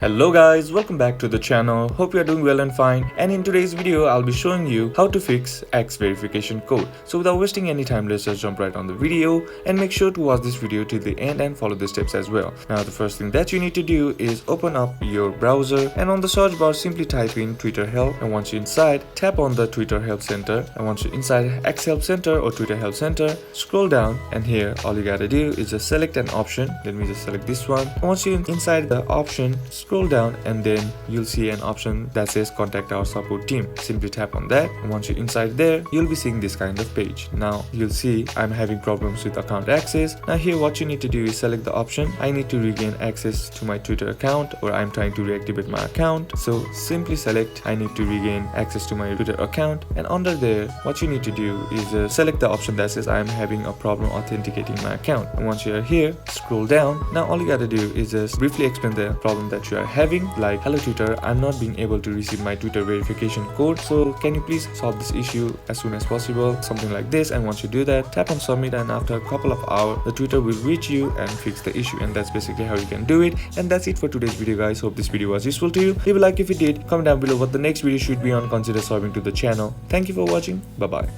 Hello guys, welcome back to the channel. Hope you are doing well and fine. And in today's video, I'll be showing you how to fix X verification code. So without wasting any time, let's just jump right on the video and make sure to watch this video till the end and follow the steps as well. Now the first thing that you need to do is open up your browser and on the search bar simply type in Twitter Help, and once you're inside, tap on the Twitter Help Center, and once you're inside X Help Center or Twitter Help Center, scroll down and here all you gotta do is just select an option. Let me just select this one. Once you're inside the option, scroll down and then you'll see an option that says contact our support team. Simply tap on that, and once you're inside there, you'll be seeing this kind of page. Now you'll see I'm having problems with account access. Now here what you need to do is select the option I need to regain access to my Twitter account, or I'm trying to reactivate my account. So simply select I need to regain access to my Twitter account, and under there what you need to do is select the option that says I'm having a problem authenticating my account. And once you're here, scroll down. Now all you gotta do is just briefly explain the problem that you are having, like, hello Twitter, I'm not being able to receive my Twitter verification code, so can you please solve this issue as soon as possible, something like this. And once you do that, tap on submit, and after a couple of hours the Twitter will reach you and fix the issue. And that's basically how you can do it. And that's it for today's video guys. Hope this video was useful to you. Leave a like if it did, comment down below what the next video should be on, consider subscribing to the channel. Thank you for watching. Bye bye.